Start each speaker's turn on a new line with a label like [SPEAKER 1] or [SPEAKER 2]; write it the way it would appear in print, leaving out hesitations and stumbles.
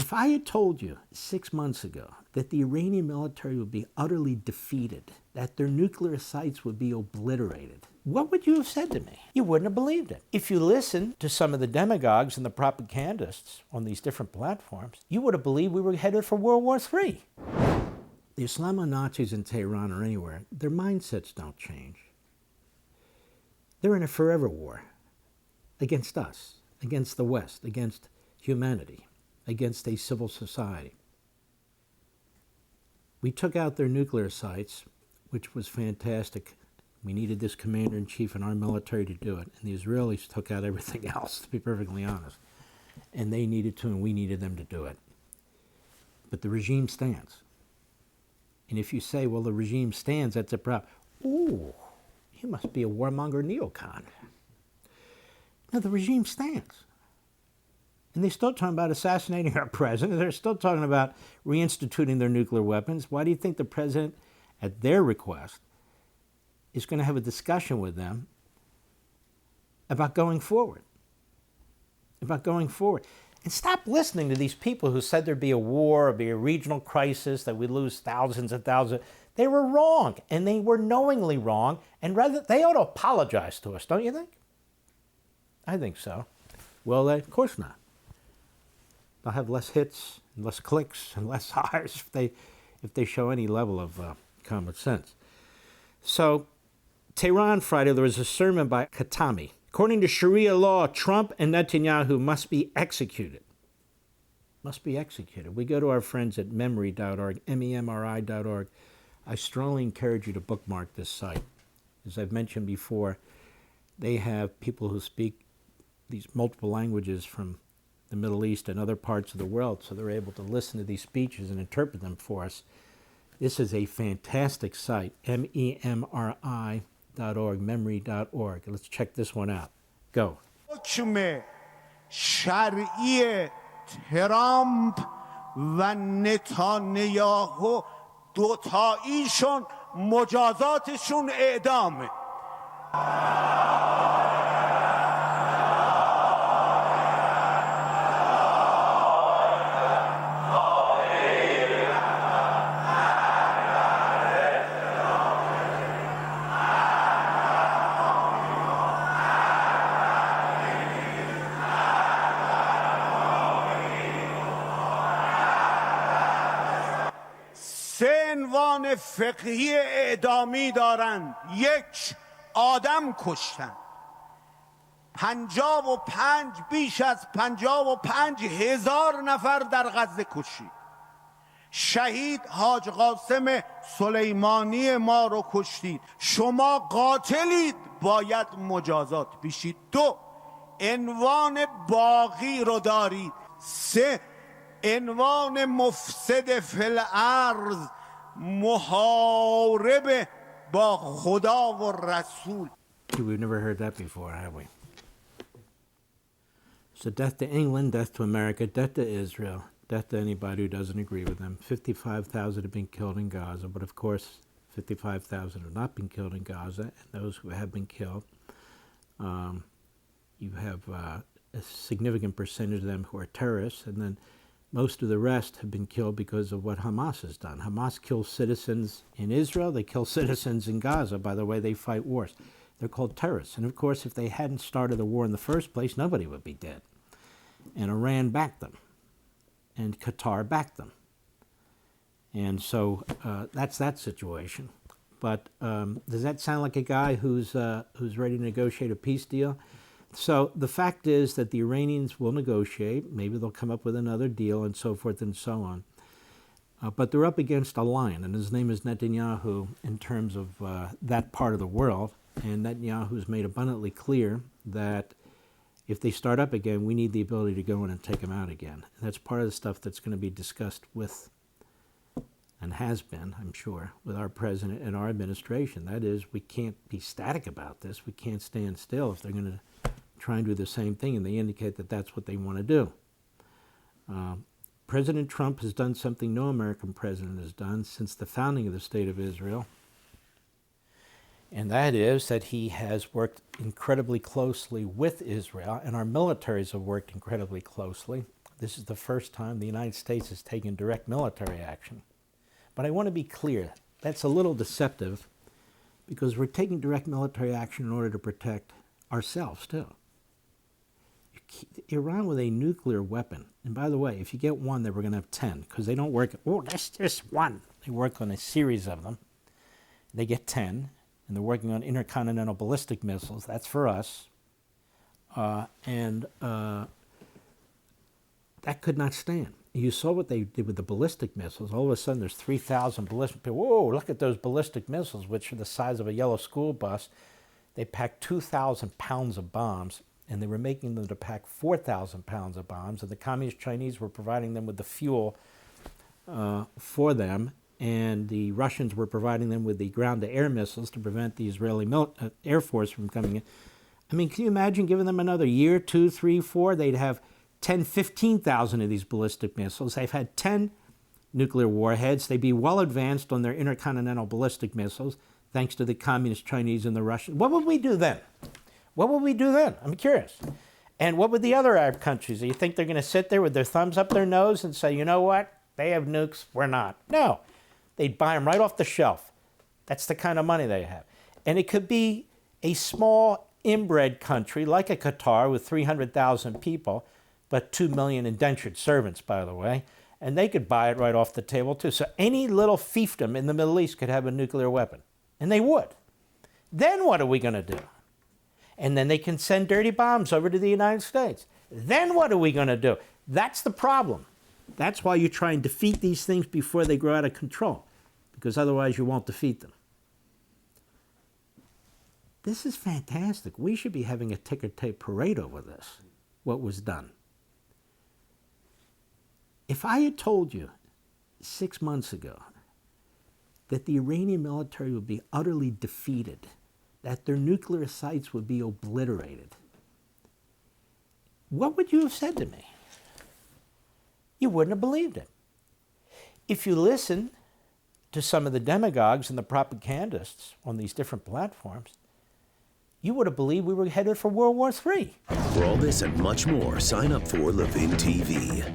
[SPEAKER 1] If I had told you 6 months ago that the Iranian military would be utterly defeated, that their nuclear sites would be obliterated, what would you have said to me? You wouldn't have believed it. If you listen to some of the demagogues and the propagandists on these different platforms, you would have believed we were headed for World War III. The Islamo-Nazis in Tehran or anywhere, their mindsets don't change. They're in a forever war against us, against the West, against humanity, against a civil society. We took out their nuclear sites, which was fantastic. We needed this commander-in-chief in our military to do it, and the Israelis took out everything else, to be perfectly honest. And they needed to, and we needed them to do it. But the regime stands. And if you say, well, the regime stands, that's a problem. Ooh, you must be a warmonger neocon. No, the regime stands. And they're still talking about assassinating our president. They're still talking about reinstituting their nuclear weapons. Why do you think the president, at their request, is going to have a discussion with them about going forward? About going forward. And stop listening to these people who said there'd be a war, be a regional crisis, that we'd lose thousands and thousands. They were wrong, and they were knowingly wrong, and rather, they ought to apologize to us, don't you think? I think so. Well, of course not. They'll have less hits, and less clicks, and less hires if they show any level of common sense. So, Tehran Friday, there was a sermon by Khatami. According to Sharia law, Trump and Netanyahu must be executed. Must be executed. We go to our friends at memri.org, memri.org. I strongly encourage you to bookmark this site. As I've mentioned before, they have people who speak these multiple languages from the Middle East and other parts of the world, so they're able to listen to these speeches and interpret them for us. This is a fantastic site, memri.org, memri.org. Let's check this one out. Go.
[SPEAKER 2] حکم شرعی ترامپ و نتانیاهو دوتاییشون مجازاتشون اعدامه. سه عنوان فقهی اعدامی دارند. یک، آدم کشتن. 55 بیش از 55,000 نفر در غزه کشید. شهید حاج قاسم سلیمانی ما رو کشتید. شما قاتلید، باید مجازات بشید. دو، عنوان باغی رو دارید. سه، عنوان مفسد فی الارض، محارب با خدا و رسول.
[SPEAKER 1] We've never heard that before, have we? So death to England, death to America, death to Israel, death to anybody who doesn't agree with them. 55,000 have been killed in Gaza, but of course 55,000 have not been killed in Gaza, and those who have been killed, you have a significant percentage of them who are terrorists, and then most of the rest have been killed because of what Hamas has done. Hamas kills citizens in Israel, they kill citizens in Gaza. By the way, they fight wars. They're called terrorists. And of course, if they hadn't started the war in the first place, nobody would be dead. And Iran backed them. And Qatar backed them. And so that's that situation. But does that sound like a guy who's ready to negotiate a peace deal? So the fact is that the Iranians will negotiate. Maybe they'll come up with another deal and so forth and so on. But they're up against a lion, and his name is Netanyahu in terms of that part of the world. And Netanyahu's made abundantly clear that if they start up again, we need the ability to go in and take them out again. And that's part of the stuff that's going to be discussed with, and has been, I'm sure, with our president and our administration. That is, we can't be static about this. We can't stand still if they're going to try and do the same thing, and they indicate that that's what they want to do. President Trump has done something no American president has done since the founding of the State of Israel, and that is that he has worked incredibly closely with Israel, and our militaries have worked incredibly closely. This is the first time the United States has taken direct military action. But I want to be clear, that's a little deceptive because we're taking direct military action in order to protect ourselves too. Iran with a nuclear weapon, and by the way, if you get one, then we're going to have 10, because they don't work, oh, that's just one. They work on a series of them. They get 10, and they're working on intercontinental ballistic missiles. That's for us. That could not stand. You saw what they did with the ballistic missiles. All of a sudden, there's 3,000 ballistic. Whoa, look at those ballistic missiles, which are the size of a yellow school bus. They packed 2,000 pounds of bombs, and they were making them to pack 4,000 pounds of bombs. And the Communist Chinese were providing them with the fuel for them, and the Russians were providing them with the ground-to-air missiles to prevent the Israeli Air Force from coming in. I mean, can you imagine giving them another year, 2, 3, 4? They'd have 10, 15,000 of these ballistic missiles. They've had 10 nuclear warheads. They'd be well advanced on their intercontinental ballistic missiles, thanks to the Communist Chinese and the Russians. What would we do then? What would we do then? I'm curious. And what would the other Arab countries? Do you think they're going to sit there with their thumbs up their nose and say, you know what? They have nukes, we're not. No. They'd buy them right off the shelf. That's the kind of money they have. And it could be a small inbred country like a Qatar with 300,000 people, but 2 million indentured servants, by the way, and they could buy it right off the table too. So any little fiefdom in the Middle East could have a nuclear weapon, and they would. Then what are we going to do? And then they can send dirty bombs over to the United States. Then what are we going to do? That's the problem. That's why you try and defeat these things before they grow out of control, because otherwise you won't defeat them. This is fantastic. We should be having a ticker tape parade over this, what was done. If I had told you 6 months ago that the Iranian military would be utterly defeated, that their nuclear sites would be obliterated, what would you have said to me? You wouldn't have believed it. If you listen to some of the demagogues and the propagandists on these different platforms, you would have believed we were headed for World War III.
[SPEAKER 3] For all this and much more, sign up for Levin TV.